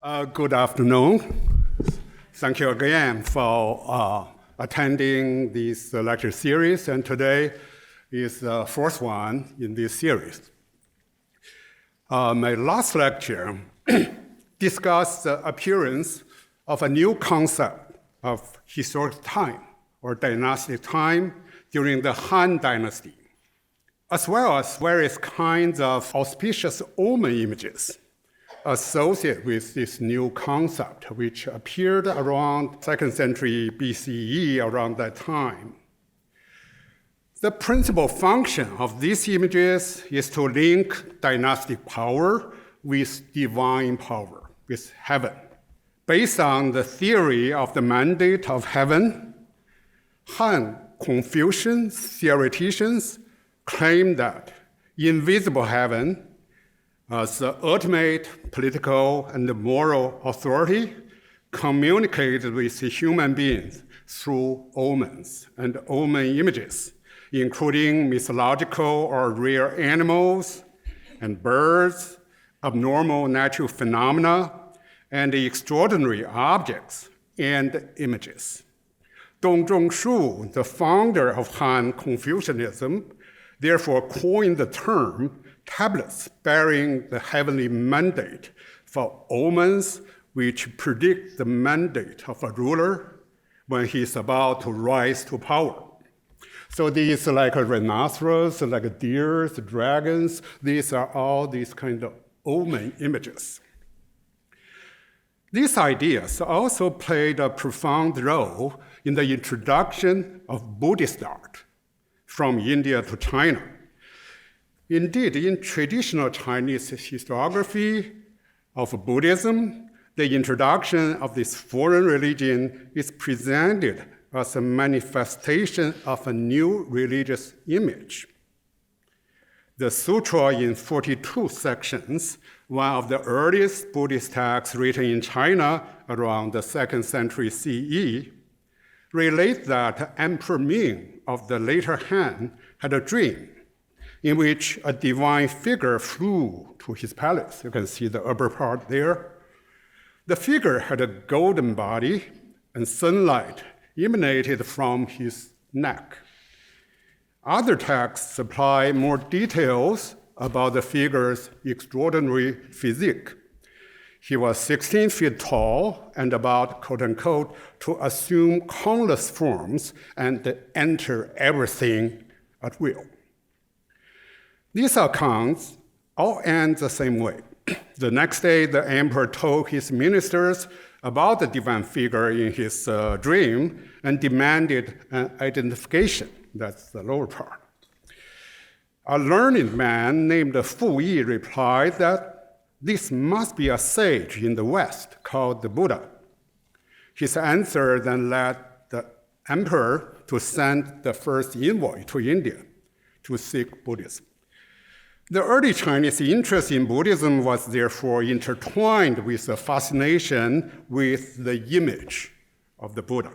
Good afternoon. Thank you again for attending this lecture series, and today is the fourth one in this series. My last lecture discussed the appearance of a new concept of historic time or dynastic time during the Han Dynasty, as well as various kinds of auspicious omen images associated with this new concept, which appeared around 2nd century BCE, around that time. The principal function of these images is to link dynastic power with divine power, with heaven. Based on the theory of the mandate of heaven, Han Confucian theoreticians claim that invisible heaven as the ultimate political and moral authority communicated with human beings through omens and omen images, including mythological or rare animals and birds, abnormal natural phenomena, and extraordinary objects and images. Dong Zhongshu, the founder of Han Confucianism, therefore coined the term tablets bearing the heavenly mandate for omens which predict the mandate of a ruler when he is about to rise to power. So these like a rhinoceros, like deers, dragons, these are all these kind of omen images. These ideas also played a profound role in the introduction of Buddhist art from India to China. Indeed, in traditional Chinese historiography of Buddhism, the introduction of this foreign religion is presented as a manifestation of a new religious image. The sutra in 42 sections, one of the earliest Buddhist texts written in China around the 2nd century CE, relate that Emperor Ming of the later Han had a dream in which a divine figure flew to his palace. You can see the upper part there. The figure had a golden body, and sunlight emanated from his neck. Other texts supply more details about the figure's extraordinary physique. He was 16 feet tall and about, quote unquote, to assume countless forms and enter everything at will. These accounts all end the same way. The next day, the emperor told his ministers about the divine figure in his dream and demanded an identification. That's the lower part. A learned man named Fu Yi replied that this must be a sage in the West called the Buddha. His answer then led the emperor to send the first envoy to India to seek Buddhism. The early Chinese interest in Buddhism was therefore intertwined with a fascination with the image of the Buddha.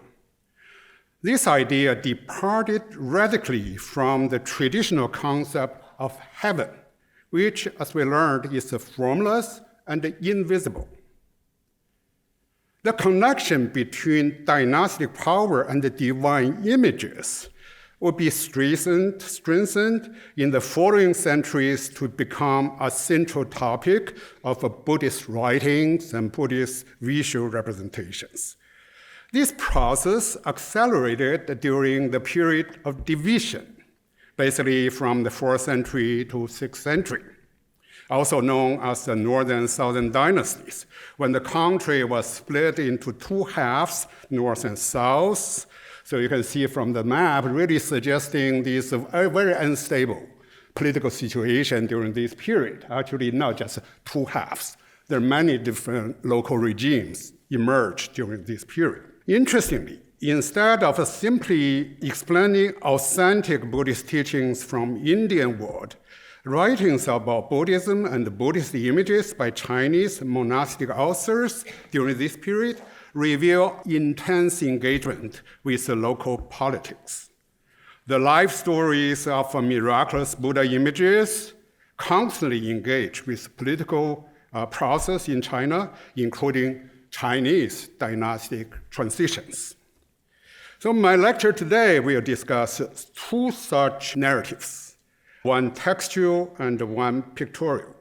This idea departed radically from the traditional concept of heaven, which, as we learned, is formless and invisible. The connection between dynastic power and the divine images would be strengthened in the following centuries to become a central topic of Buddhist writings and Buddhist visual representations. This process accelerated during the period of division, basically from the 4th century to 6th century, also known as the Northern Southern dynasties, when the country was split into two halves, North and South. So you can see from the map, really suggesting this very unstable political situation during this period. Actually, not just two halves. There are many different local regimes emerged during this period. Interestingly, instead of simply explaining authentic Buddhist teachings from Indian world, writings about Buddhism and Buddhist images by Chinese monastic authors during this period reveal intense engagement with the local politics. The life stories of miraculous Buddha images constantly engage with political process in China, including Chinese dynastic transitions. So my lecture today will discuss two such narratives, one textual and one pictorial.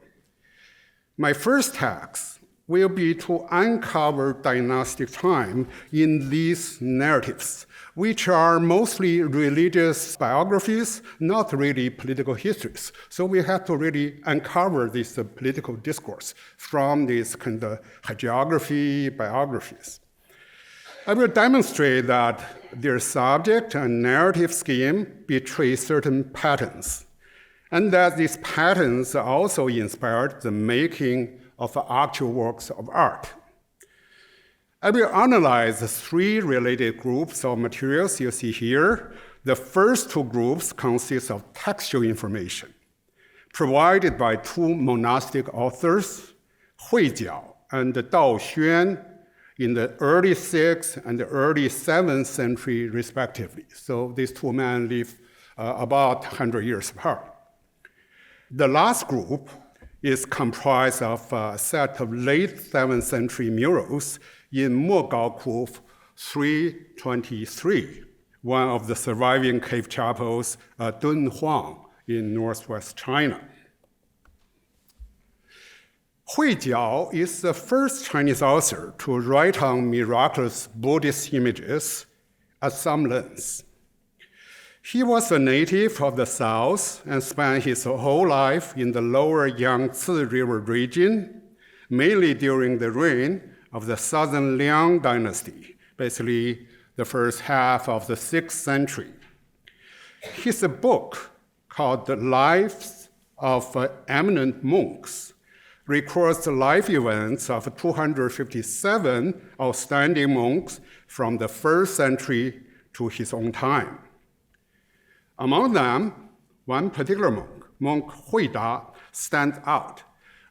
My first task will be to uncover dynastic time in these narratives, which are mostly religious biographies, not really political histories. So we have to really uncover this political discourse from these kind of hagiography biographies. I will demonstrate that their subject and narrative scheme betray certain patterns, and that these patterns also inspired the making of actual works of art. I will analyze three related groups of materials you see here. The first two groups consist of textual information provided by two monastic authors, Hui Jiao and Dao Xuan, in the early 6th and the early 7th century, respectively. So these two men live about 100 years apart. The last group is comprised of a set of late 7th century murals in Mogao 323, one of the surviving cave chapels, Dunhuang, in northwest China. Hui Jiao is the first Chinese author to write on miraculous Buddhist images at some length. He was a native of the south and spent his whole life in the lower Yangtze River region, mainly during the reign of the Southern Liang dynasty, basically the first half of the 6th century. His book, called The Lives of Eminent Monks, records the life events of 257 outstanding monks from the 1st century to his own time. Among them, one particular monk, Monk Huida, stands out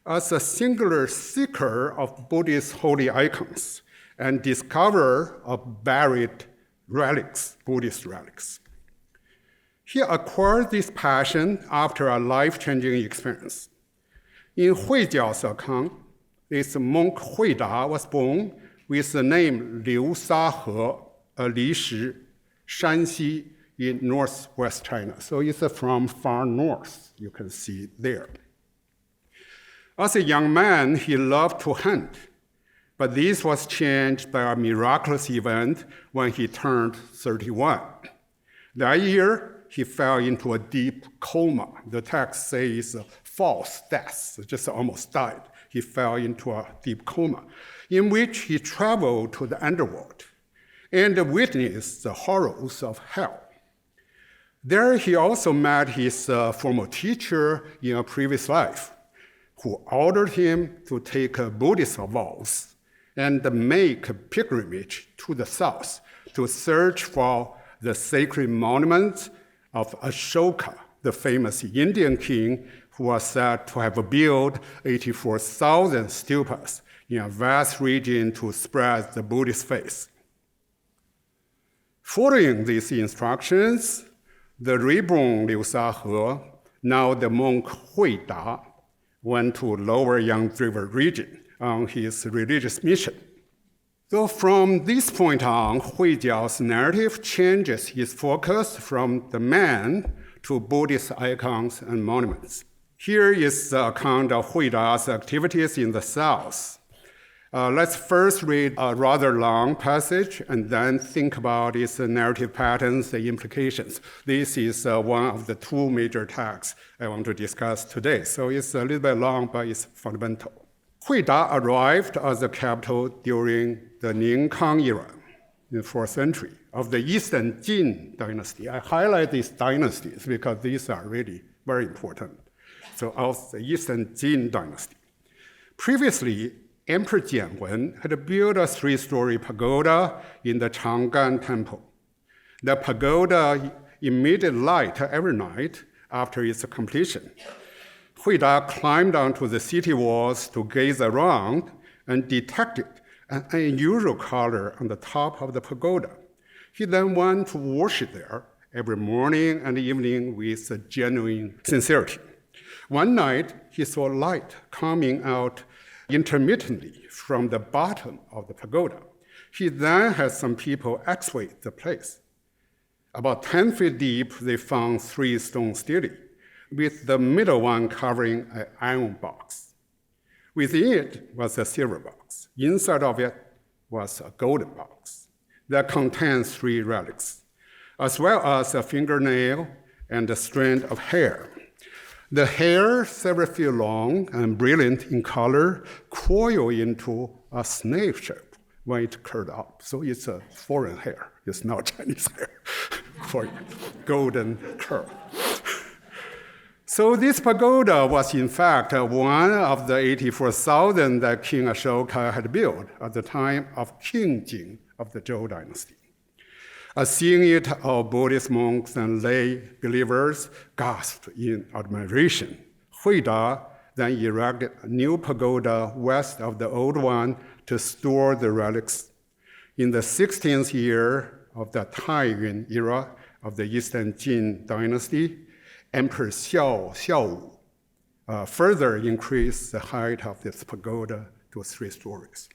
as a singular seeker of Buddhist holy icons and discoverer of buried relics, Buddhist relics. He acquired this passion after a life-changing experience. In Hui Jiao's account, this monk Huida was born with the name Liu Sahe, Li Shi, Shanxi, in northwest China. So it's from far north, you can see there. As a young man, he loved to hunt, but this was changed by a miraculous event when he turned 31. That year, he fell into a deep coma. The text says false death, just almost died. He fell into a deep coma, in which he traveled to the underworld and witnessed the horrors of hell. There he also met his former teacher in a previous life, who ordered him to take Buddhist vows and make a pilgrimage to the south to search for the sacred monument of Ashoka, the famous Indian king who was said to have built 84,000 stupas in a vast region to spread the Buddhist faith. Following these instructions, the reborn Liu Sahe, now the monk Huida, went to lower Yangtze River region on his religious mission. So from this point on, Hui Jiao's narrative changes its focus from the man to Buddhist icons and monuments. Here is the account of Huida's activities in the south. Let's first read a rather long passage and then think about its narrative patterns and implications. This is one of the two major texts I want to discuss today. So it's a little bit long, but it's fundamental. Huida arrived at the capital during the Ningkang era in the 4th century of the Eastern Jin dynasty. I highlight these dynasties because these are really very important. So of the Eastern Jin dynasty. Previously, Emperor Jianwen had built a 3-story pagoda in the Chang'an temple. The pagoda emitted light every night after its completion. Huida climbed onto the city walls to gaze around and detected an unusual color on the top of the pagoda. He then went to worship there every morning and evening with genuine sincerity. One night, he saw light coming out intermittently from the bottom of the pagoda. He then had some people excavate the place. About 10 feet deep, they found 3 stone stelae, with the middle one covering an iron box. Within it was a silver box. Inside of it was a golden box that contained 3 relics, as well as a fingernail and a strand of hair. The hair, several feet long and brilliant in color, coiled into a snake shape when it curled up. So it's a foreign hair. It's not Chinese hair for golden curl. So this pagoda was in fact one of the 84,000 that King Ashoka had built at the time of King Jing of the Zhou dynasty. Seeing it, all Buddhist monks and lay believers gasped in admiration. Huida then erected a new pagoda west of the old one to store the relics. In the 16th year of the Taiyuan era of the Eastern Jin dynasty, Emperor Xiao Wu further increased the height of this pagoda to 3 stories.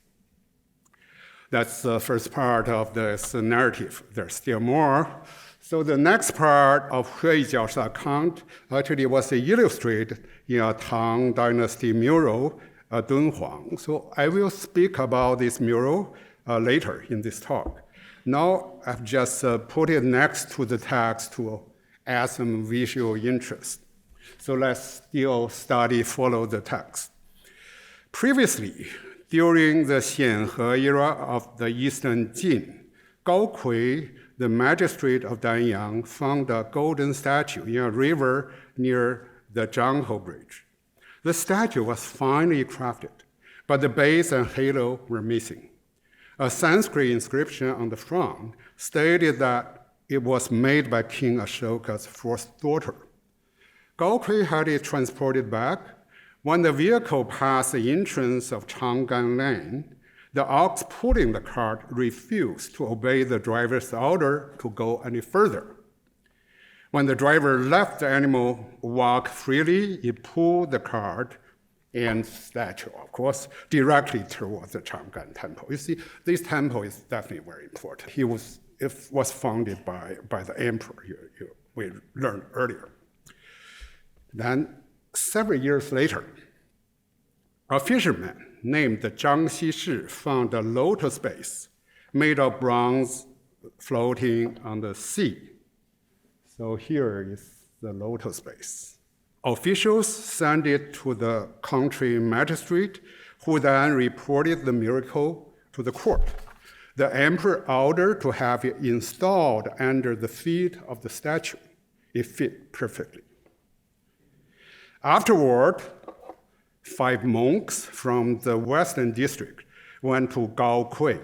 That's the first part of this narrative. There's still more. So the next part of Huijiao's account actually was illustrated in a Tang Dynasty mural, Dunhuang. So I will speak about this mural later in this talk. Now I've just put it next to the text to add some visual interest. So let's still follow the text. Previously, during the Xianhe era of the Eastern Jin, Gao Kui, the magistrate of Danyang, found a golden statue in a river near the Zhanghe Bridge. The statue was finely crafted, but the base and halo were missing. A Sanskrit inscription on the front stated that it was made by King Ashoka's 4th daughter. Gao Kui had it transported back. When the vehicle passed the entrance of Chang'an Lane, the ox pulling the cart refused to obey the driver's order to go any further. When the driver let the animal walk freely, it pulled the cart and statue, of course, directly towards the Chang'an Temple. You see, this temple is definitely very important. It was founded by the emperor, we learned earlier. Then, several years later, a fisherman named Zhang Xishi found a lotus base made of bronze floating on the sea. So here is the lotus base. Officials sent it to the country magistrate, who then reported the miracle to the court. The emperor ordered to have it installed under the feet of the statue. It fit perfectly. Afterward, 5 monks from the Western district went to Gao Kui,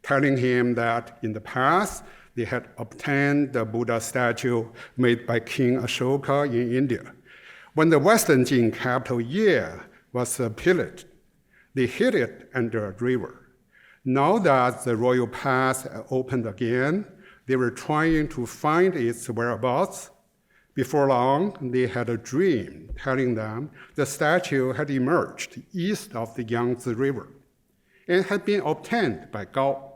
telling him that in the past they had obtained the Buddha statue made by King Ashoka in India. When the Western Jin capital Ye was pillaged, they hid it under a river. Now that the royal path opened again, they were trying to find its whereabouts. Before long, they had a dream telling them the statue had emerged east of the Yangtze River and had been obtained by Gao.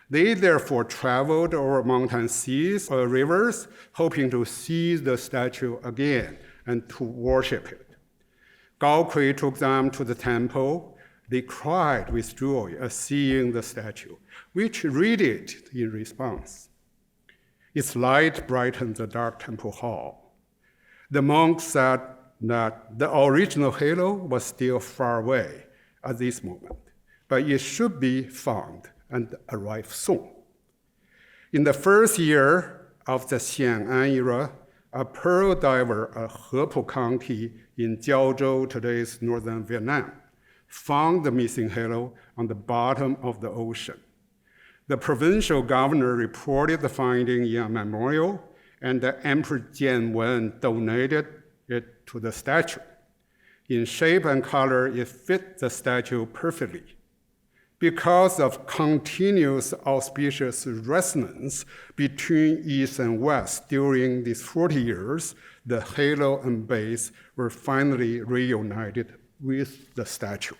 They therefore traveled over mountain seas or rivers, hoping to see the statue again and to worship it. Gao Kui took them to the temple. They cried with joy at seeing the statue, which radiated in response. Its light brightened the dark temple hall. The monks said that the original halo was still far away at this moment, but it should be found and arrive soon. In the first year of the Xian'an era, a pearl diver at Hepu County in Jiaozhou, today's northern Vietnam, found the missing halo on the bottom of the ocean. The provincial governor reported the finding in a memorial, and the Emperor Jianwen donated it to the statue. In shape and color, it fit the statue perfectly. Because of continuous auspicious resonance between East and West during these 40 years, the halo and base were finally reunited with the statue.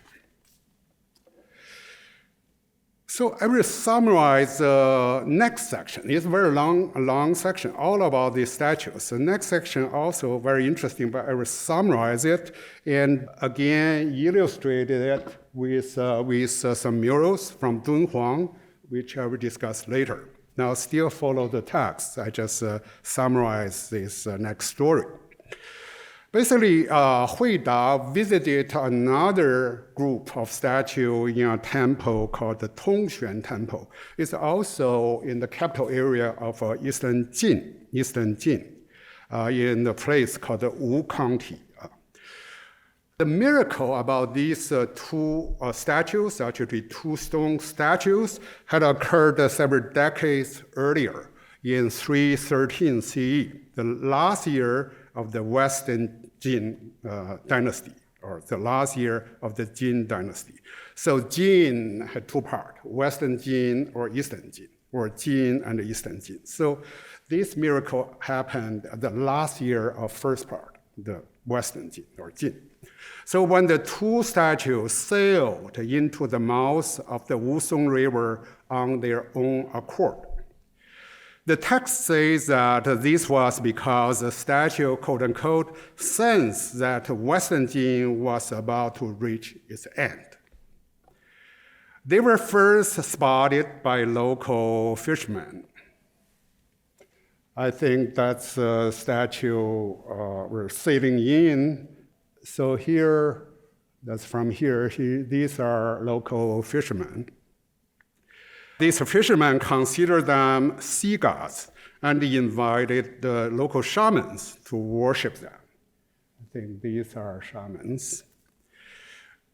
So I will summarize the next section. It's a very long section, all about these statues. The next section also very interesting, but I will summarize it and again illustrate it with some murals from Dunhuang, which I will discuss later. Now, still follow the text. I just summarize this next story. Basically, Hui Da visited another group of statues in a temple called the Tongxuan Temple. It's also in the capital area of Eastern Jin, in a place called Wu County. The miracle about these two statues, actually two stone statues, had occurred several decades earlier in 313 CE, the last year of the Western Jin dynasty, or the last year of the Jin dynasty. So Jin had two parts, Western Jin or Eastern Jin, or Jin and Eastern Jin. So this miracle happened the last year of first part, the Western Jin or Jin. So when the two statues sailed into the mouth of the Wusong River on their own accord, the text says that this was because the statue, quote unquote, sensed that Western Jin was about to reach its end. They were first spotted by local fishermen. I think that's a statue we're sailing in. So here, that's from here, these are local fishermen. These fishermen considered them sea gods and invited the local shamans to worship them. I think these are shamans.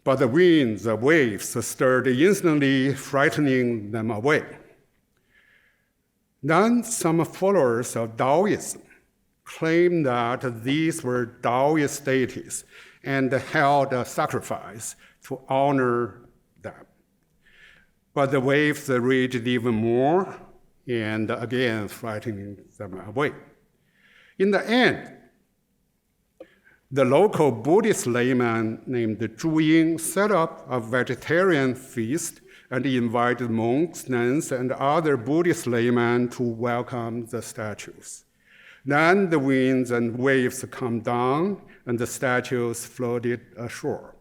But the winds, the waves stirred instantly, frightening them away. Then some followers of Taoism claimed that these were Taoist deities and held a sacrifice to honor them. But the waves raged even more, and again, frightening them away. In the end, the local Buddhist layman named Zhu Ying set up a vegetarian feast and invited monks, nuns, and other Buddhist laymen to welcome the statues. Then the winds and waves calmed down, and the statues floated ashore.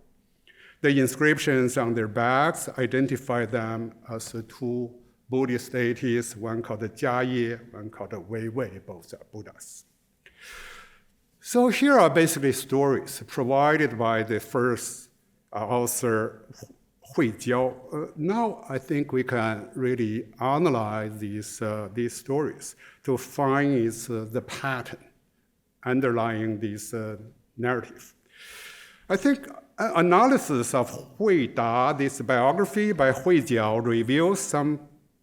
The inscriptions on their backs identify them as two Buddhist deities, one called Jia, one called Wei Wei, both are Buddhas. So here are basically stories provided by the first author, Hui Jiao. Now I think we can really analyze these stories to find the pattern underlying this narrative. I think analysis of Hui Da, this biography by Hui Jiao, reveals some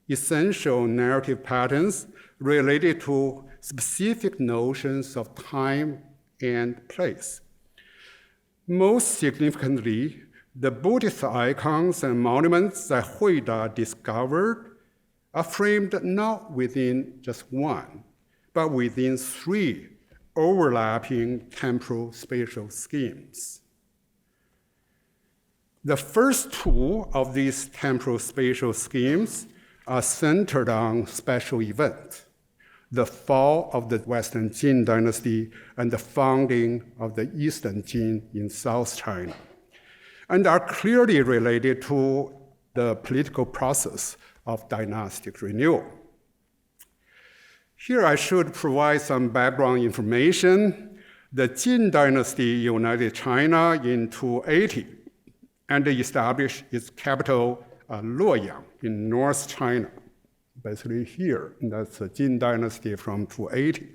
essential narrative patterns related to specific notions of time and place. Most significantly, the Buddhist icons and monuments that Hui Da discovered are framed not within just one, but within three overlapping temporal spatial schemes. The first two of these temporal spatial schemes are centered on special events, the fall of the Western Jin dynasty and the founding of the Eastern Jin in South China, and are clearly related to the political process of dynastic renewal. Here I should provide some background information. The Jin dynasty united China in 280 and established its capital, Luoyang, in North China. Basically here, that's the Jin dynasty from 280.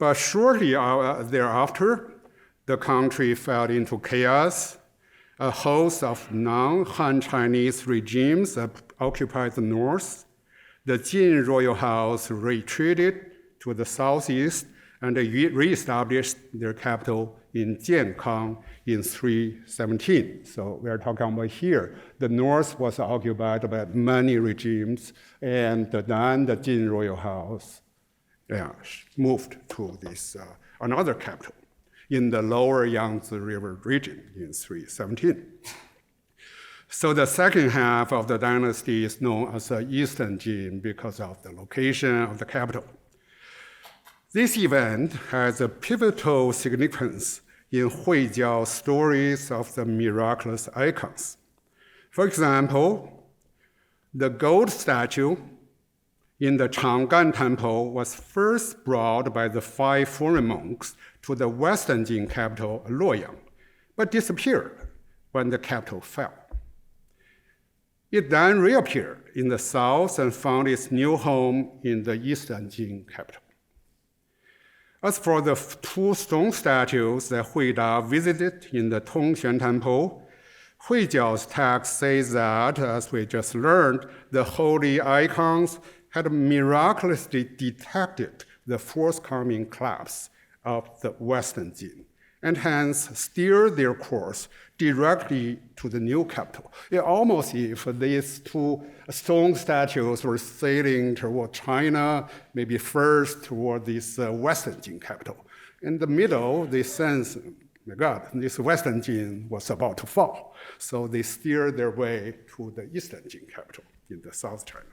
But shortly thereafter, the country fell into chaos. A host of non-Han Chinese regimes occupied the north. The Jin royal house retreated to the southeast and reestablished their capital in Jiankang in 317. So we're talking about here. The north was occupied by many regimes, and then the Jin royal house moved to this another capital in the lower Yangtze River region in 317. So the second half of the dynasty is known as the Eastern Jin because of the location of the capital. This event has a pivotal significance in Huijiao's stories of the miraculous icons. For example, the gold statue in the Chang'an Temple was first brought by the 5 foreign monks to the Western Jin capital, Luoyang, but disappeared when the capital fell. It then reappeared in the south and found its new home in the Eastern Jin capital. As for the 2 stone statues that Huida visited in the Tongxuan Temple, Huijiao's text says that, as we just learned, the holy icons had miraculously detected the forthcoming collapse of the Western Jin, and hence steered their course directly to the new capital. It's almost if these 2 stone statues were sailing toward China, maybe first toward this Western Jin capital. In the middle, they sense, my God, this Western Jin was about to fall. So they steered their way to the Eastern Jin capital in the South China.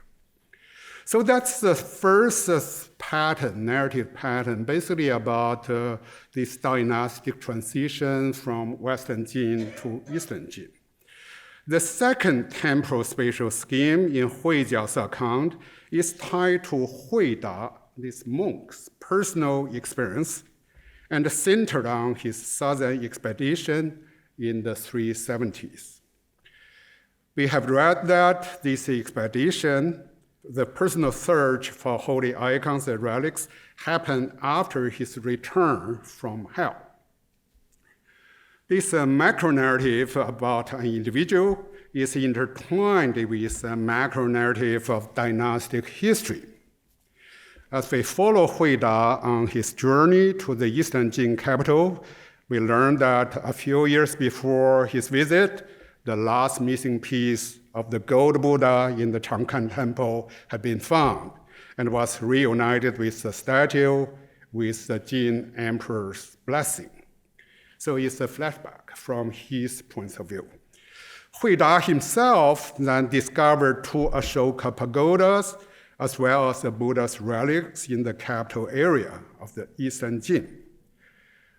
So that's the first pattern, narrative pattern, basically about this dynastic transition from Western Jin to Eastern Jin. The second temporal spatial scheme in Huijiao's account is tied to Huida, this monk's personal experience, and centered on his southern expedition in the 370s. We have read that this expedition, the personal search for holy icons and relics, happened after his return from hell. This macro-narrative about an individual is intertwined with a macro-narrative of dynastic history. As we follow Huida on his journey to the Eastern Jin capital, we learn that a few years before his visit, the last missing piece of the gold Buddha in the Chang'an Temple had been found and was reunited with the statue with the Jin Emperor's blessing. So it's a flashback from his point of view. Huida himself then discovered 2 Ashoka pagodas as well as the Buddha's relics in the capital area of the Eastern Jin.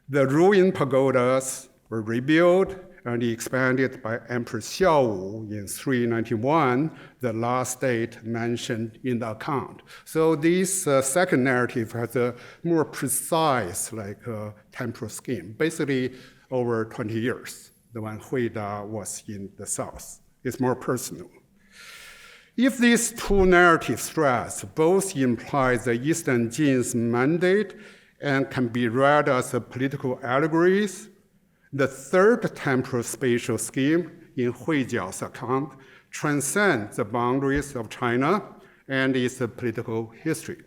The ruined pagodas were rebuilt and expanded by Emperor Xiaowu in 391, the last date mentioned in the account. So this second narrative has a more precise temporal scheme, basically over 20 years, the one Huida was in the south. It's more personal. If these 2 narrative threads both imply the Eastern Jin's mandate and can be read as political allegories, the third temporal spatial scheme in Huijiao's account transcends the boundaries of China and its political history.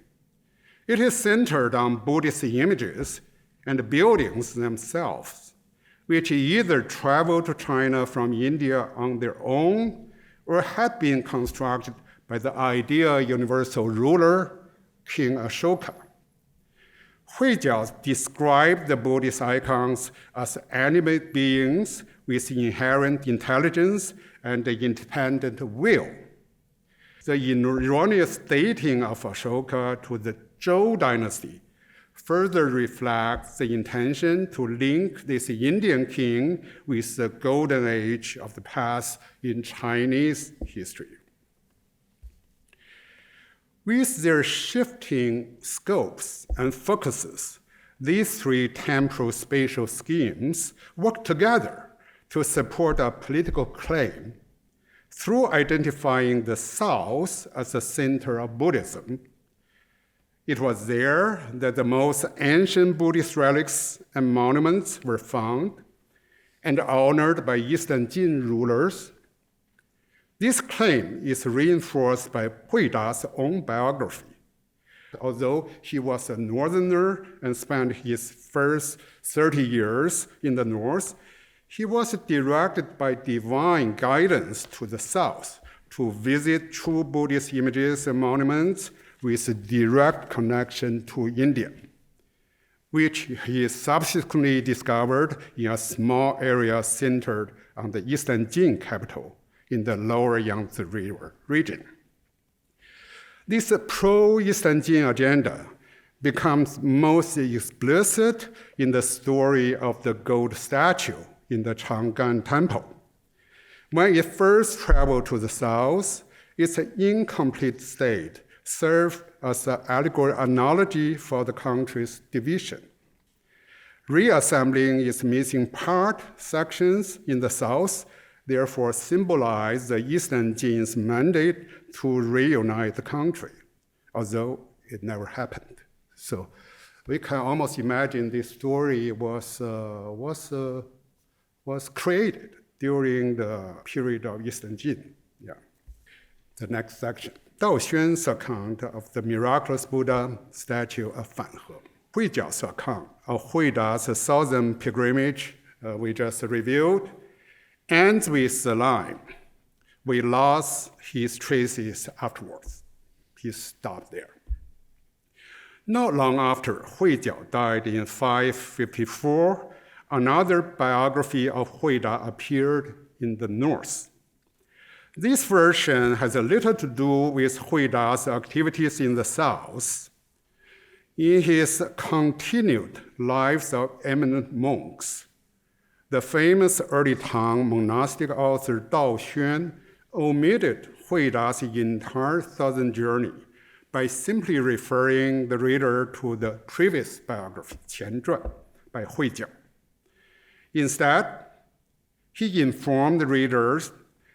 It is centered on Buddhist images and buildings themselves, which either traveled to China from India on their own or had been constructed by the ideal universal ruler, King Ashoka. Huijiao described the Buddhist icons as animate beings with inherent intelligence and independent will. The erroneous dating of Ashoka to the Zhou dynasty further reflects the intention to link this Indian king with the golden age of the past in Chinese history. With their shifting scopes and focuses, these 3 temporal spatial schemes work together to support a political claim through identifying the South as the center of Buddhism. It was there that the most ancient Buddhist relics and monuments were found and honored by Eastern Jin rulers. This claim is reinforced by Huida's own biography. Although he was a northerner and spent his first 30 years in the north, he was directed by divine guidance to the south to visit true Buddhist images and monuments with a direct connection to India, which he subsequently discovered in a small area centered on the Eastern Jin capital in the lower Yangtze River region. This pro-Eastern Jin agenda becomes most explicit in the story of the gold statue in the Chang'an Temple. When it first traveled to the south, its incomplete state served as an allegorical analogy for the country's division. Reassembling its missing part sections in the south therefore symbolized the Eastern Jin's mandate to reunite the country, although it never happened. So we can almost imagine this story was created during the period of Eastern Jin. Yeah. The next section. Dao Xuan's account of the miraculous Buddha statue of Fanhe. Hui Jiao's account of Hui Da's southern pilgrimage we just reviewed ends with the line, "We lost his traces afterwards." He stopped there. Not long after Hui Jiao died in 554, another biography of Hui Da appeared in the north. This version has a little to do with Hui Da's activities in the south. In his continued lives of eminent monks, the famous early Tang monastic author Dao Xuan omitted Hui Da's entire southern journey by simply referring the reader to the previous biography, Qian by Hui Jiao. Instead, he informed the readers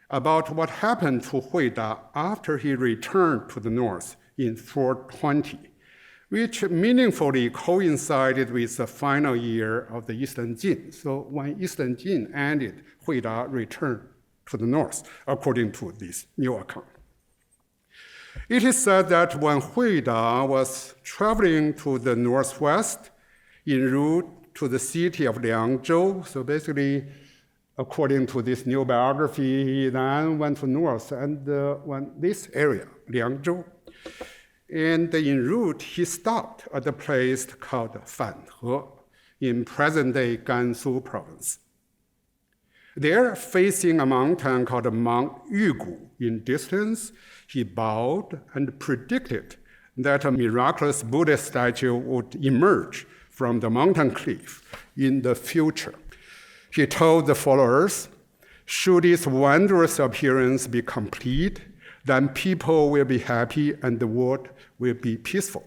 about what happened to Hui Da after he returned to the north in 420, which meaningfully coincided with the final year of the Eastern Jin. So when Eastern Jin ended, Hui Da returned to the north, according to this new account. It is said that when Hui Da was traveling to the northwest en route to the city of Liangzhou, so basically, according to this new biography, he then went to north and went this area, Liangzhou. And en route, he stopped at a place called Fanhe in present-day Gansu province. There, facing a mountain called Mount Yugu in distance, he bowed and predicted that a miraculous Buddha statue would emerge from the mountain cliff in the future. He told the followers, "Should its wondrous appearance be complete, then people will be happy and the world will be peaceful.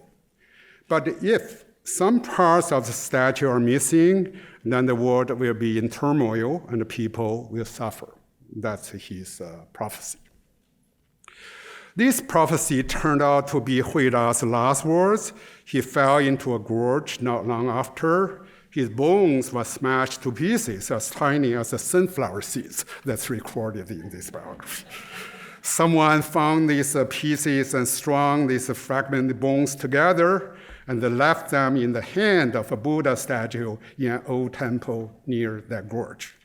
But if some parts of the statue are missing, then the world will be in turmoil and the people will suffer." That's his prophecy. This prophecy turned out to be Hui Da's last words. He fell into a gorge not long after. His bones were smashed to pieces as tiny as the sunflower seeds that's recorded in this biography. Someone found these pieces and strung these fragmented bones together and left them in the hand of a Buddha statue in an old temple near that gorge.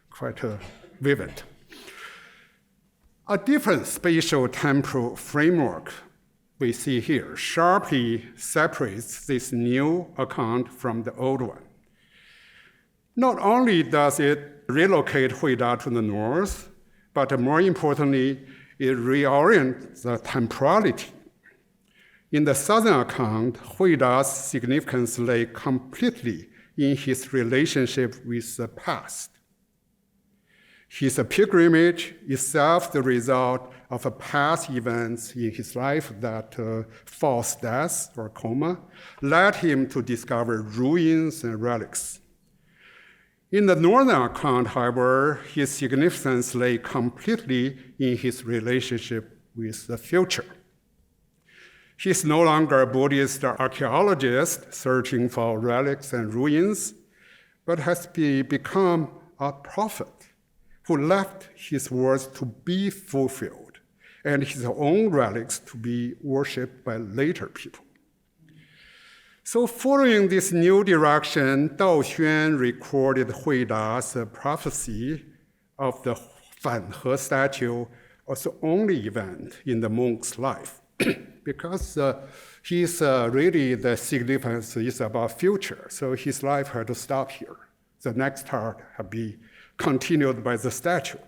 Quite vivid. A different spatial temporal framework we see here sharply separates this new account from the old one. Not only does it relocate Hui Da to the north, but more importantly, it reorients the temporality. In the southern account, Hui Da's significance lay completely in his relationship with the past. His pilgrimage itself the result of past events in his life that false death or coma led him to discover ruins and relics. In the northern account, however, his significance lay completely in his relationship with the future. He's no longer a Buddhist archaeologist searching for relics and ruins, but has become a prophet who left his words to be fulfilled and his own relics to be worshipped by later people. So following this new direction, Dao Xuan recorded Hui Da's prophecy of the Fanhe statue as the only event in the monk's life, because really the significance is about future, so his life had to stop here. The next part had to be continued by the statue.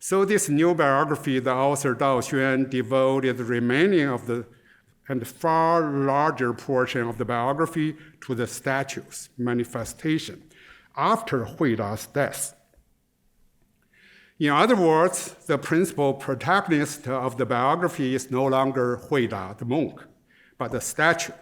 So this new biography, the author Dao Xuan devoted the remaining of the and far larger portion of the biography to the statue's manifestation after Hui Da's death. In other words, the principal protagonist of the biography is no longer Hui Da, the monk, but the statue.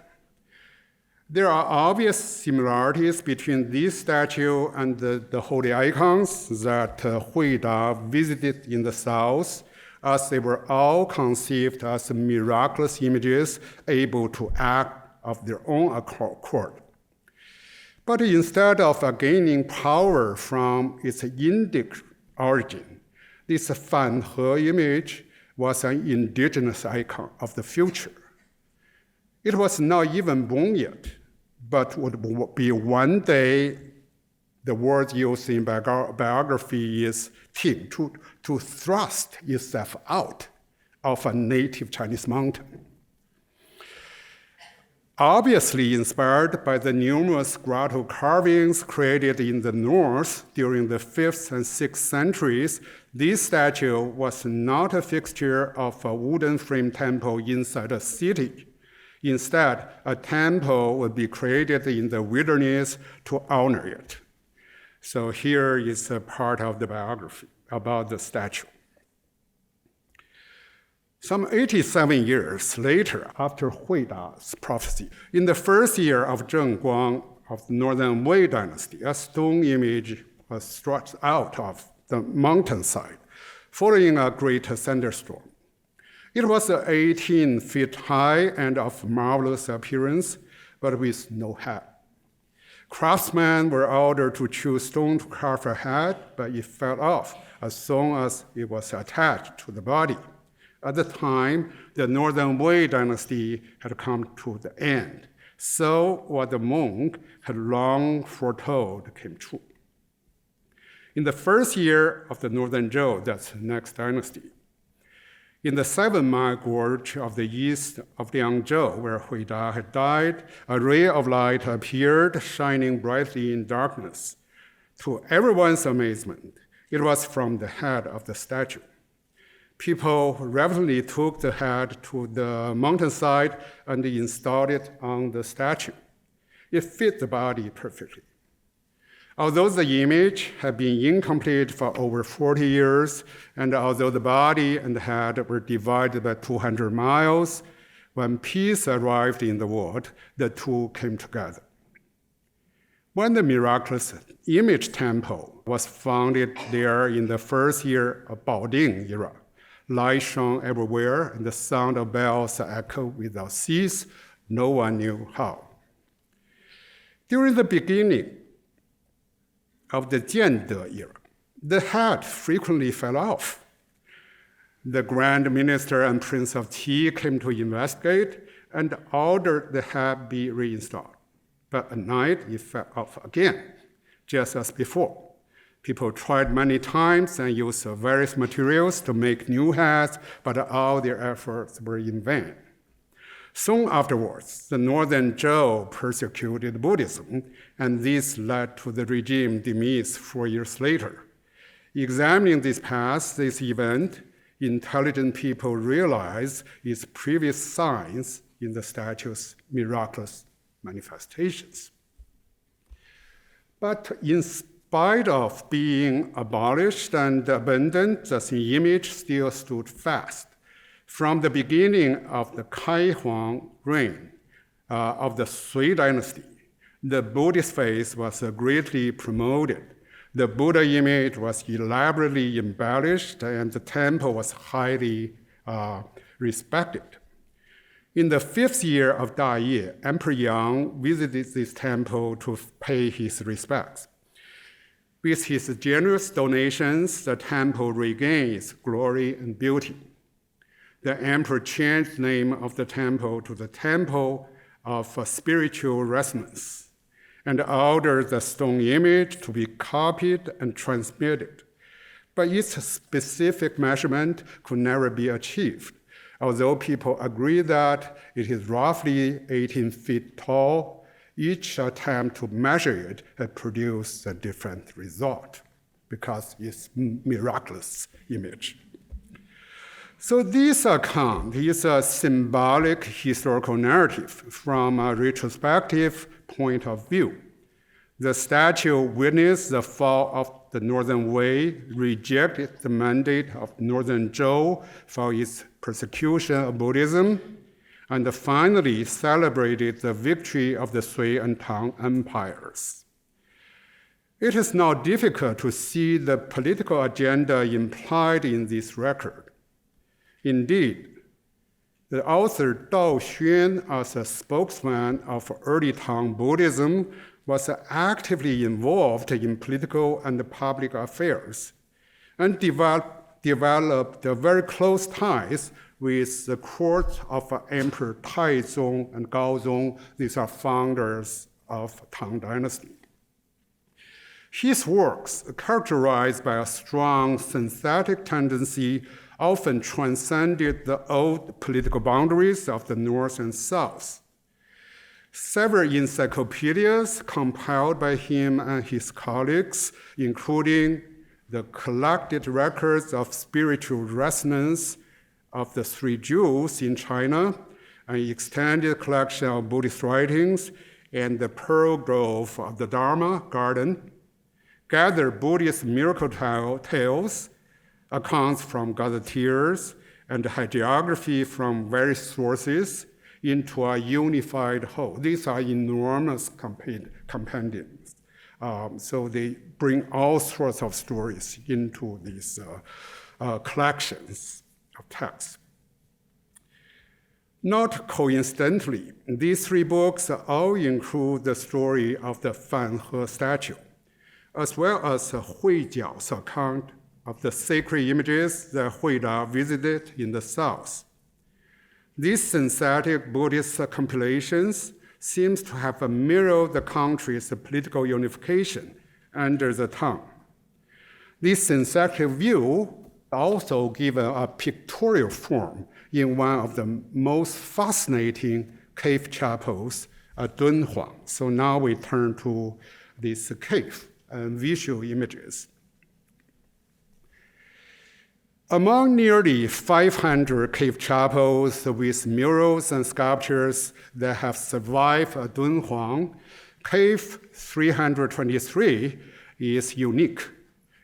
There are obvious similarities between this statue and the holy icons that Hui Da visited in the south, as they were all conceived as miraculous images able to act of their own accord. But instead of gaining power from its Indic origin, this Fan He image was an indigenous icon of the future. It was not even born yet, but would be one day. The word used in biography is "ting," to thrust itself out of a native Chinese mountain. Obviously inspired by the numerous grotto carvings created in the north during the 5th and 6th centuries, this statue was not a fixture of a wooden frame temple inside a city. Instead, a temple would be created in the wilderness to honor it. So here is a part of the biography about the statue. Some 87 years later, after Hui Da's prophecy, in the first year of Zheng Guang of the Northern Wei dynasty, a stone image was stretched out of the mountainside following a great thunderstorm. It was 18 feet high and of marvelous appearance, but with no head. Craftsmen were ordered to choose stone to carve a head, but it fell off as soon as it was attached to the body. At the time, the Northern Wei dynasty had come to the end. So what the monk had long foretold came true. In the first year of the Northern Zhou, that's the next dynasty, in the 7-mile gorge of the east of Liangzhou, where Hui Da had died, a ray of light appeared, shining brightly in darkness. To everyone's amazement, it was from the head of the statue. People reverently took the head to the mountainside and installed it on the statue. It fit the body perfectly. Although the image had been incomplete for over 40 years, and although the body and the head were divided by 200 miles, when peace arrived in the world, the two came together. When the miraculous image temple was founded there in the first year of Baoding era, light shone everywhere, and the sound of bells echoed without cease. No one knew how. During the beginning of the Jiande era, the head frequently fell off. The Grand Minister and Prince of Qi came to investigate and ordered the head be reinstalled. But at night, it fell off again, just as before. People tried many times and used various materials to make new heads, but all their efforts were in vain. Soon afterwards, the Northern Zhou persecuted Buddhism, and this led to the regime demise 4 years later. Examining this event, intelligent people realized its previous signs in the statue's miraculous manifestations. But in spite of being abolished and abandoned, the image still stood fast. From the beginning of the Kai Huang reign of the Sui dynasty, the Buddhist faith was greatly promoted. The Buddha image was elaborately embellished, and the temple was highly respected. In the 5th year of Daye, Emperor Yang visited this temple to pay his respects. With his generous donations, the temple regained its glory and beauty. The emperor changed the name of the temple to the Temple of Spiritual Resonance and ordered the stone image to be copied and transmitted. But its specific measurement could never be achieved, although people agree that it is roughly 18 feet tall. Each attempt to measure it had produced a different result. because it's miraculous image. So this account is a symbolic historical narrative from a retrospective point of view. The statue witnessed the fall of the Northern Wei, rejected the mandate of Northern Zhou for its persecution of Buddhism, and finally celebrated the victory of the Sui and Tang empires. It is not difficult to see the political agenda implied in this record. Indeed, the author Dao Xuan, as a spokesman of early Tang Buddhism, was actively involved in political and public affairs and developed very close ties with the court of Emperor Taizong and Gaozong. These are founders of Tang Dynasty. His works, characterized by a strong synthetic tendency, often transcended the old political boundaries of the North and South. Several encyclopedias compiled by him and his colleagues, including the collected records of spiritual resonance of the Three Jewels in China, an extended collection of Buddhist writings, and the Pearl Grove of the Dharma Garden, gather Buddhist miracle tales, accounts from gazetteers, and hagiography from various sources into a unified whole. These are enormous compendiums. So they bring all sorts of stories into these collections of texts. Not coincidentally, these three books all include the story of the Fan He statue, as well as Hui Jiao's account of the sacred images that Hui Da visited in the south. These synthetic Buddhist compilations seem to have mirrored the country's political unification under the Tang. This synthetic view also given a pictorial form in one of the most fascinating cave chapels at Dunhuang. So now we turn to this cave and visual images. Among nearly 500 cave chapels with murals and sculptures that have survived at Dunhuang, Cave 323 is unique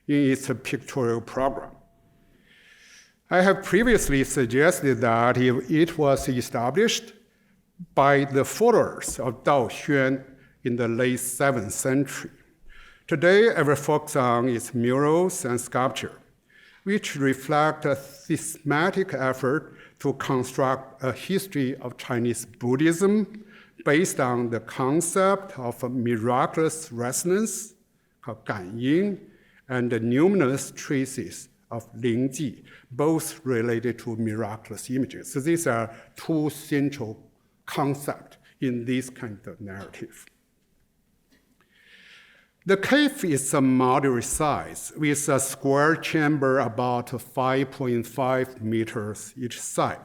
in its pictorial program. I have previously suggested that it was established by the followers of Dao Xuan in the late 7th century. Today, I will focus on its murals and sculpture, which reflect a systematic effort to construct a history of Chinese Buddhism based on the concept of miraculous resonance, called Ganying, and the numinous traces of Lingji, both related to miraculous images. So these are two central concepts in this kind of narrative. The cave is a moderate size with a square chamber about 5.5 meters each side.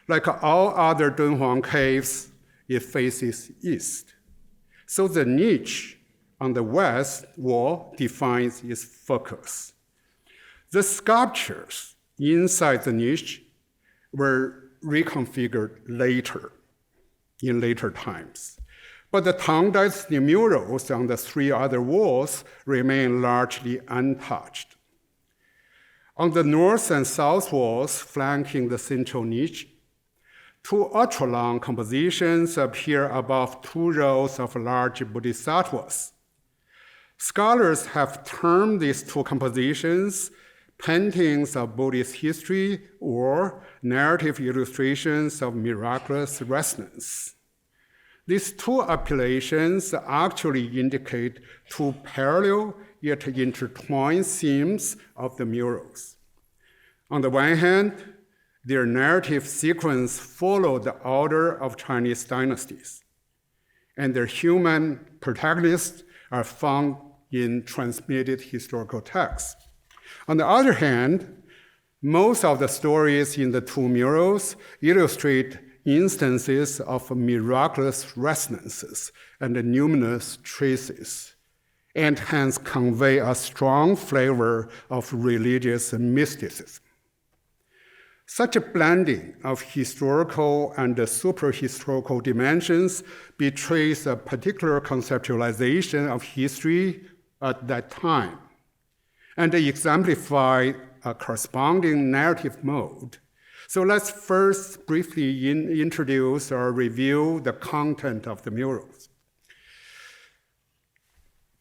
Like all other Dunhuang caves, it faces east. So the niche on the west wall defines its focus. The sculptures inside the niche were reconfigured in later times. But the Tang Dynasty murals on the three other walls remain largely untouched. On the north and south walls flanking the central niche, two ultra-long compositions appear above two rows of large bodhisattvas. Scholars have termed these two compositions paintings of Buddhist history or narrative illustrations of miraculous resonance. These two appellations actually indicate two parallel yet intertwined themes of the murals. On the one hand, their narrative sequence followed the order of Chinese dynasties, and their human protagonists are found in transmitted historical texts. On the other hand, most of the stories in the two murals illustrate instances of miraculous resonances and numinous traces, and hence convey a strong flavor of religious mysticism. Such a blending of historical and superhistorical dimensions betrays a particular conceptualization of history at that time, and exemplify a corresponding narrative mode. So let's first briefly introduce or review the content of the murals.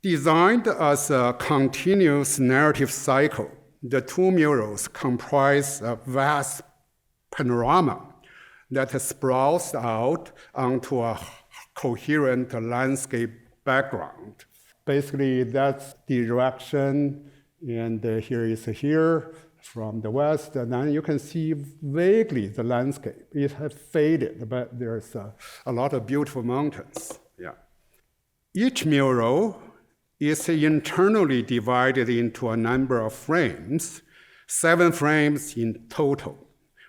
Designed as a continuous narrative cycle, the two murals comprise a vast panorama that sprawls out onto a coherent landscape background. Basically, that's the direction, and here is here from the west, and then you can see vaguely the landscape. It has faded, but there's a lot of beautiful mountains. Yeah. Each mural is internally divided into a number of frames, 7 frames in total,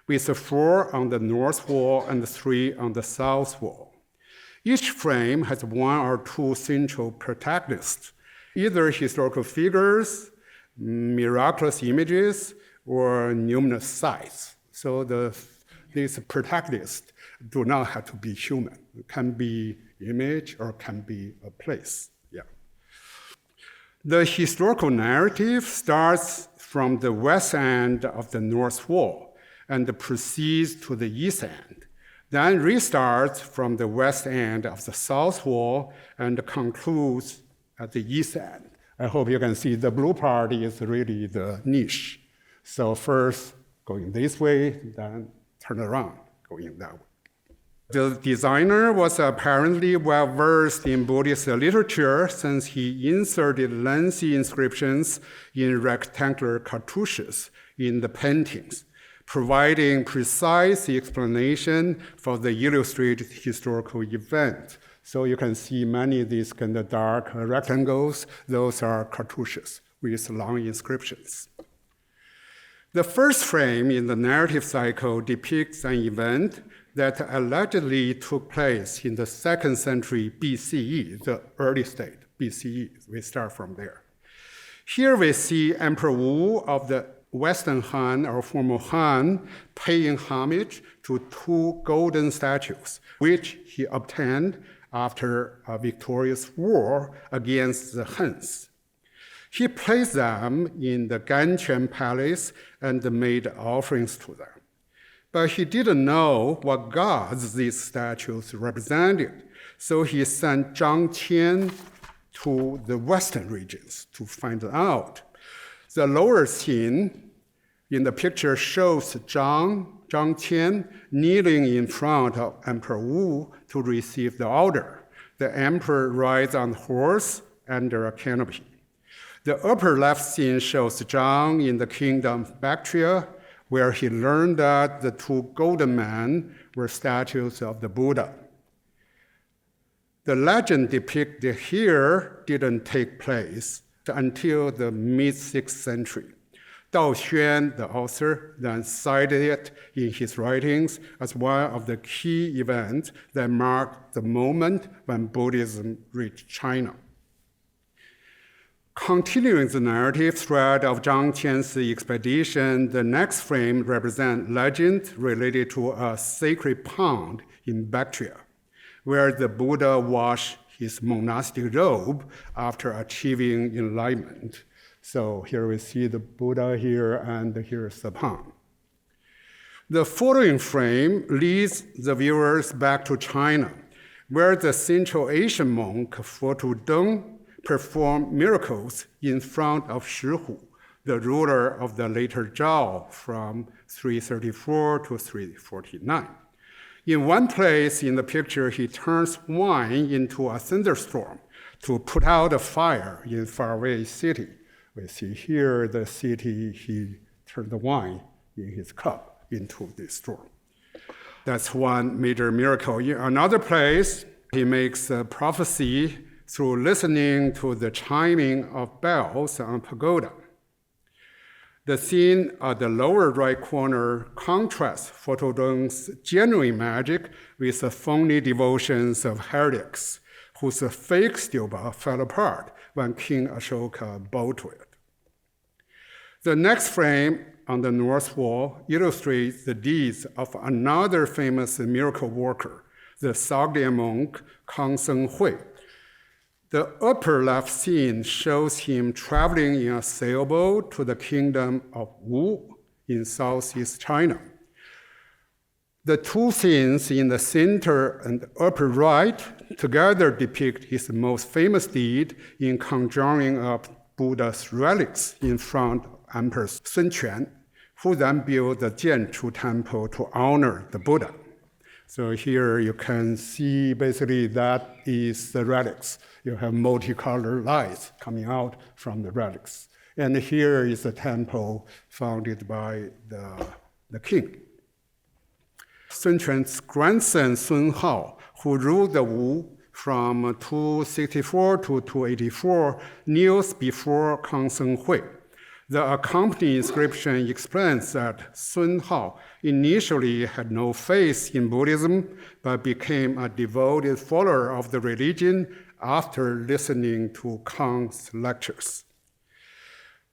with 4 on the north wall and 3 on the south wall. Each frame has 1 or 2 central protagonists, either historical figures, miraculous images, or numerous sights. So these protagonists do not have to be human. It can be image or can be a place. Yeah. The historical narrative starts from the west end of the north wall and proceeds to the east end, then restarts from the west end of the south wall and concludes at the east end. I hope you can see the blue part is really the niche. So first going this way, then turn around, going that way. The designer was apparently well-versed in Buddhist literature since he inserted lengthy inscriptions in rectangular cartouches in the paintings, providing precise explanation for the illustrated historical event. So you can see many of these kind of dark rectangles. Those are cartouches with long inscriptions. The first frame in the narrative cycle depicts an event that allegedly took place in the 2nd century BCE, the early state, BCE. We start from there. Here we see Emperor Wu of the Western Han or former Han paying homage to 2 golden statues, which he obtained after a victorious war against the Huns. He placed them in the Ganquan Palace and made offerings to them. But he didn't know what gods these statues represented, so he sent Zhang Qian to the western regions to find out. The lower scene in the picture shows Zhang Qian kneeling in front of Emperor Wu to receive the order. The emperor rides on a horse under a canopy. The upper left scene shows Zhang in the kingdom of Bactria, where he learned that the 2 golden men were statues of the Buddha. The legend depicted here didn't take place until the mid-6th century. Dao Xuan, the author, then cited it in his writings as one of the key events that marked the moment when Buddhism reached China. Continuing the narrative thread of Zhang Qian's expedition, the next frame represents legend related to a sacred pond in Bactria, where the Buddha washed his monastic robe after achieving enlightenment. So here we see the Buddha here, and here's the pond. The following frame leads the viewers back to China, where the Central Asian monk Fotu Deng performed miracles in front of Shihu, the ruler of the later Zhao from 334 to 349. In one place in the picture, he turns wine into a thunderstorm to put out a fire in faraway city. We see here the city, he turned the wine in his cup into this storm. That's one major miracle. In another place, he makes a prophecy through listening to the chiming of bells on pagoda. The scene at the lower right corner contrasts Fotu Deng's genuine magic with the phony devotions of heretics, whose fake stupa fell apart when King Ashoka bowed to it. The next frame on the north wall illustrates the deeds of another famous miracle worker, the Sogdian monk Kang Seng Hui. The upper left scene shows him traveling in a sailboat to the kingdom of Wu in southeast China. The two scenes in the center and upper right together depict his most famous deed in conjuring up Buddha's relics in front of Emperor Sun Quan, who then built the Jianchu temple to honor the Buddha. So here you can see basically that is the relics. You have multicolored lights coming out from the relics. And here is the temple founded by the king. Sun Quan's grandson Sun Hao, who ruled the Wu from 264 to 284, kneels before Kang Seng Hui. The accompanying inscription explains that Sun Hao initially had no faith in Buddhism, but became a devoted follower of the religion after listening to Kang's lectures.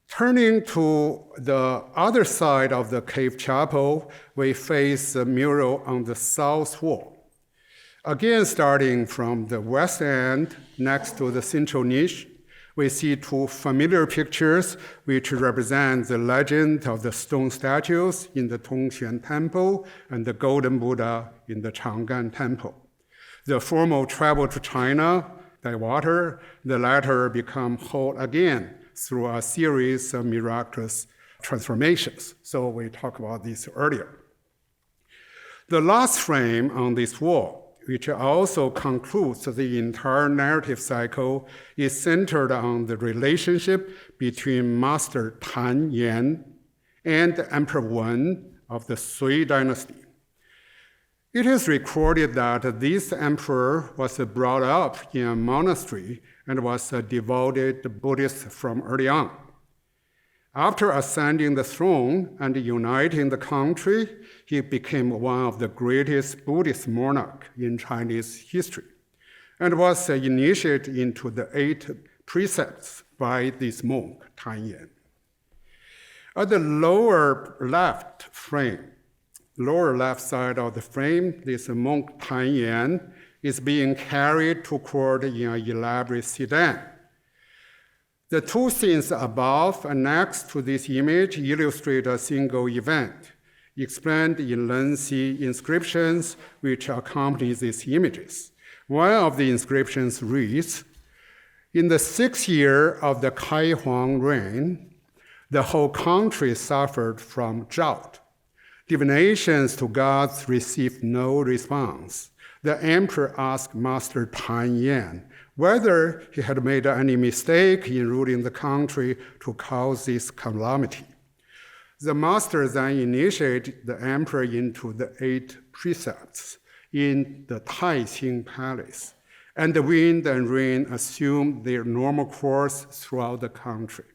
Turning to the other side of the cave chapel, we face the mural on the south wall. Again, starting from the west end, next to the central niche, we see two familiar pictures which represent the legend of the stone statues in the Tongxuan Temple and the Golden Buddha in the Chang'an Temple. The former traveled to China by water, the latter become whole again through a series of miraculous transformations. So we talked about this earlier. The last frame on this wall, which also concludes the entire narrative cycle, is centered on the relationship between Master Tan Yan and Emperor Wen of the Sui dynasty. It is recorded that this emperor was brought up in a monastery and was a devoted Buddhist from early on. After ascending the throne and uniting the country, he became one of the greatest Buddhist monarchs in Chinese history and was initiated into the 8 precepts by this monk, Tan Yan. At the lower left side of the frame, this monk Tan Yan is being carried to court in an elaborate sedan. The two scenes above and next to this image illustrate a single event, explained in lengthy inscriptions which accompany these images. One of the inscriptions reads, "In the 6th year of the Kai Huang reign, the whole country suffered from drought. Divinations to gods received no response. The emperor asked Master Tan Yan whether he had made any mistake in ruling the country to cause this calamity. The master then initiated the emperor into the 8 precepts in the Taixing Palace, and the wind and rain assumed their normal course throughout the country."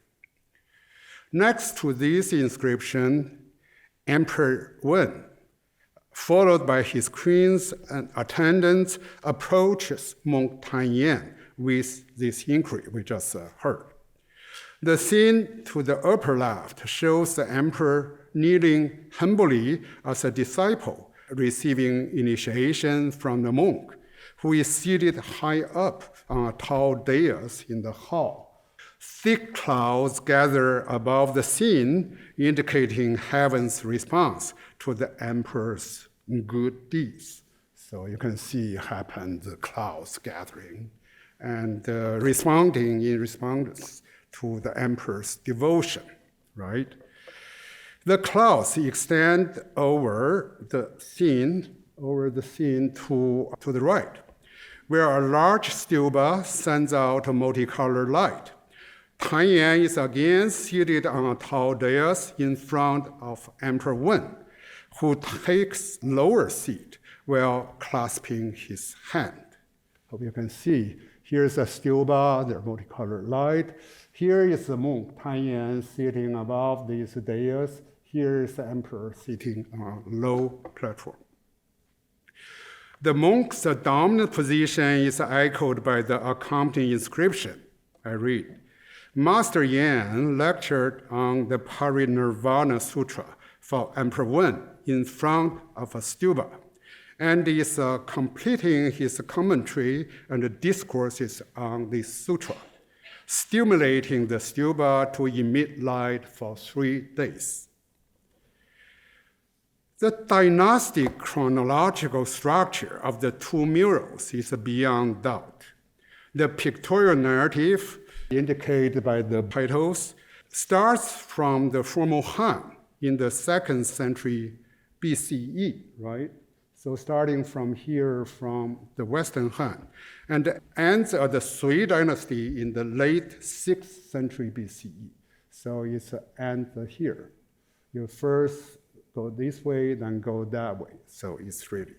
Next to this inscription, Emperor Wen, followed by his queens and attendants, approaches monk Tan Yan with this inquiry we just heard. The scene to the upper left shows the emperor kneeling humbly as a disciple, receiving initiation from the monk, who is seated high up on a tall dais in the hall. Thick clouds gather above the scene, indicating heaven's response to the emperor's good deeds. So you can see happened, the clouds gathering and responding in response to the emperor's devotion, right? The clouds extend over the scene to the right, where a large stupa sends out a multicolored light. Tan Yan is again seated on a tall dais in front of Emperor Wen, who takes lower seat while clasping his hand. Hope you can see. Here's a stupa, the multicolored light. Here is the monk, Tan Yan, sitting above this dais. Here is the emperor sitting on a low platform. The monk's dominant position is echoed by the accompanying inscription. I read. Master Yan lectured on the Parinirvana Sutra for Emperor Wen in front of a stupa, and is completing his commentary and discourses on this sutra, stimulating the stupa to emit light for 3 days. The dynastic chronological structure of the 2 murals is beyond doubt. The pictorial narrative, indicated by the titles, starts from the formal Han in the 2nd century BCE, right? So starting from here, from the Western Han, and ends at the Sui dynasty in the late 6th century BCE. So it's end here. You first go this way, then go that way. So it's really,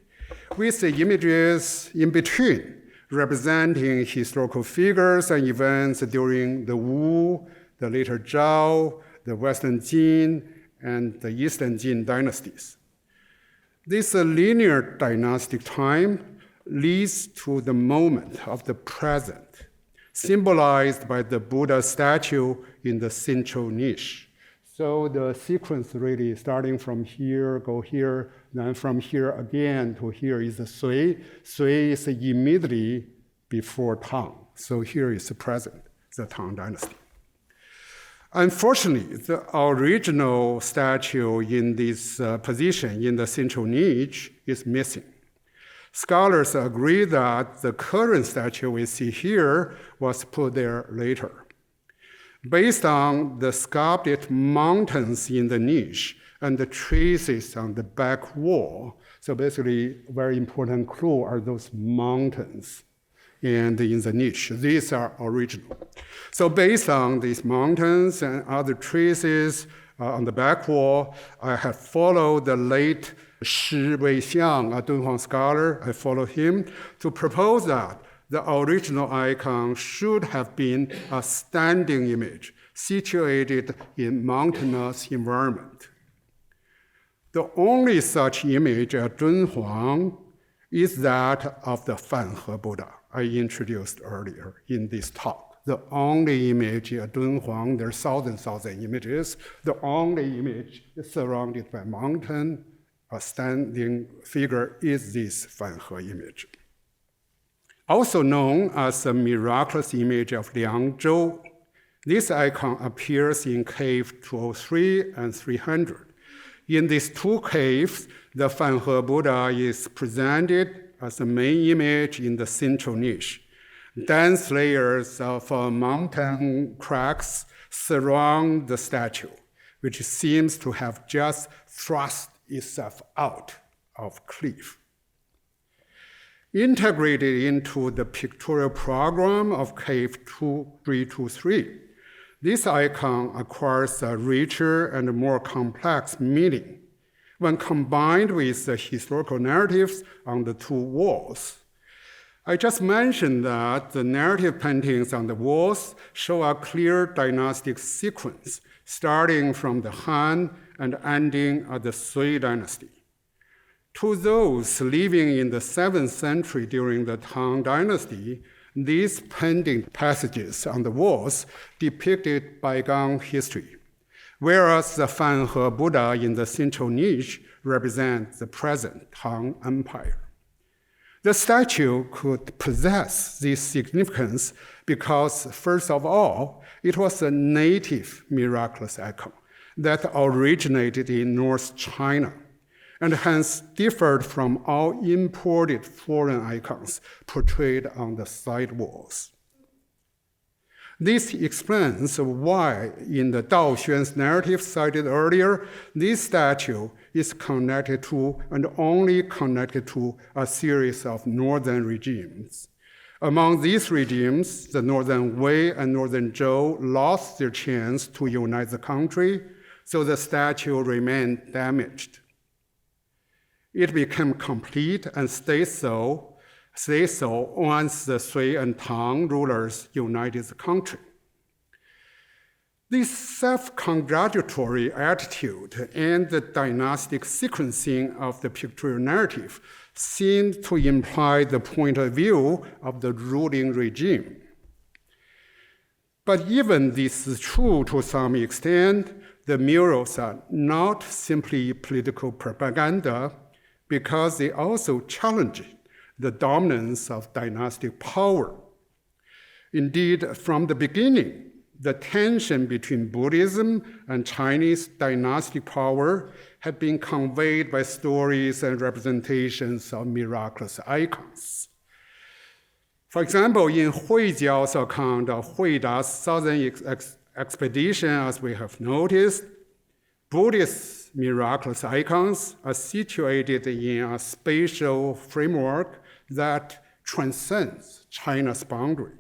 with the images in between, representing historical figures and events during the Wu, the later Zhao, the Western Jin, and the Eastern Jin dynasties. This linear dynastic time leads to the moment of the present, symbolized by the Buddha statue in the central niche. So the sequence really starting from here, go here, then from here again to here is the Sui. Sui is immediately before Tang. So here is the present, the Tang dynasty. Unfortunately, the original statue in this position in the central niche is missing. Scholars agree that the current statue we see here was put there later. Based on the sculpted mountains in the niche and the traces on the back wall, so basically very important clue are those mountains and in the niche. These are original. So based on these mountains and other traces on the back wall, I have followed the late Shi Weixiang, a Dunhuang scholar. I followed him to propose that the original icon should have been a standing image situated in mountainous environment. The only such image at Dunhuang is that of the Fanhe Buddha I introduced earlier in this talk. The only image at Dunhuang, there are thousand images. The only image is surrounded by mountain, a standing figure is this Fanhe image. Also known as the miraculous image of Liangzhou, this icon appears in cave 203 and 300. In these 2 caves, the Fanhe Buddha is presented as the main image in the central niche. Dense layers of mountain cracks surround the statue, which seems to have just thrust itself out of cliff. Integrated into the pictorial program of cave 2323, this icon acquires a richer and more complex meaning when combined with the historical narratives on the 2 walls. I just mentioned that the narrative paintings on the walls show a clear dynastic sequence, starting from the Han and ending at the Sui dynasty. To those living in the 7th century during the Tang dynasty, these painting passages on the walls depicted bygone history, whereas the Fanhe Buddha in the central niche represents the present Tang Empire. The statue could possess this significance because, first of all, it was a native miraculous icon that originated in North China, and hence differed from all imported foreign icons portrayed on the side walls. This explains why, in the Dao Xuan's narrative cited earlier, this statue is connected to and only connected to a series of northern regimes. Among these regimes, the Northern Wei and Northern Zhou lost their chance to unite the country, so the statue remained damaged. It became complete and stayed so once the Sui and Tang rulers united the country. This self-congratulatory attitude and the dynastic sequencing of the pictorial narrative seemed to imply the point of view of the ruling regime. But even this is true to some extent, the murals are not simply political propaganda because they also challenge the dominance of dynastic power. Indeed, from the beginning, the tension between Buddhism and Chinese dynastic power had been conveyed by stories and representations of miraculous icons. For example, in Huijiao's account of Huida's southern expedition, as we have noticed, Buddhist miraculous icons are situated in a spatial framework that transcends China's boundary.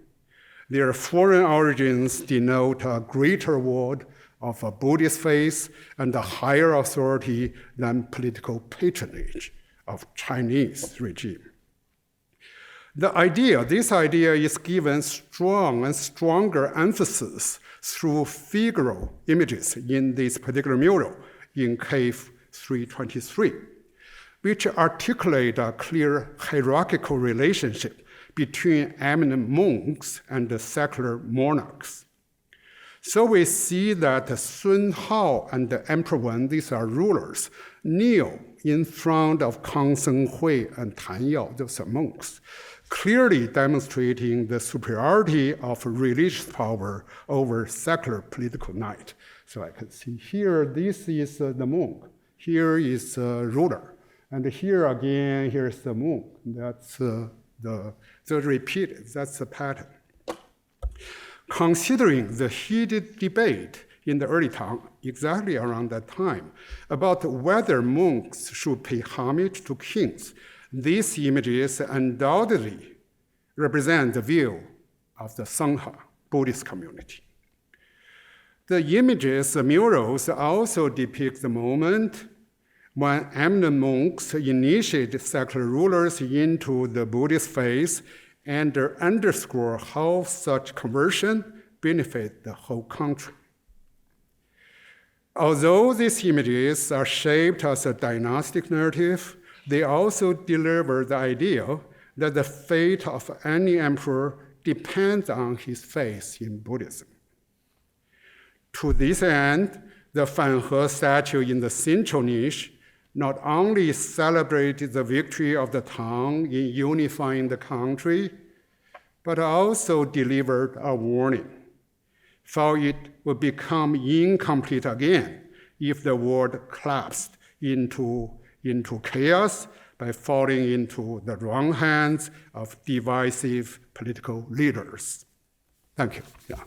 Their foreign origins denote a greater world of a Buddhist faith and a higher authority than political patronage of Chinese regime. This idea is given strong and stronger emphasis through figural images in this particular mural in Cave 323, which articulate a clear hierarchical relationship between eminent monks and the secular monarchs. So we see that Sun Hao and the Emperor Wen, these are rulers, kneel in front of Kang Seng Hui and Tan Yao, those are monks, clearly demonstrating the superiority of religious power over secular political might. So I can see here, this is the monk. Here is the ruler. And here again, here's the monk. That's the repeated, that's the pattern. Considering the heated debate in the early Tang, exactly around that time, about whether monks should pay homage to kings, these images undoubtedly represent the view of the Sangha Buddhist community. The images, the murals, also depict the moment when eminent monks initiate secular rulers into the Buddhist faith and underscore how such conversion benefit the whole country. Although these images are shaped as a dynastic narrative, they also deliver the idea that the fate of any emperor depends on his faith in Buddhism. To this end, the Fanhe statue in the central niche not only celebrated the victory of the Tang in unifying the country, but also delivered a warning, for it would become incomplete again if the world collapsed into chaos by falling into the wrong hands of divisive political leaders. Thank you. Yeah.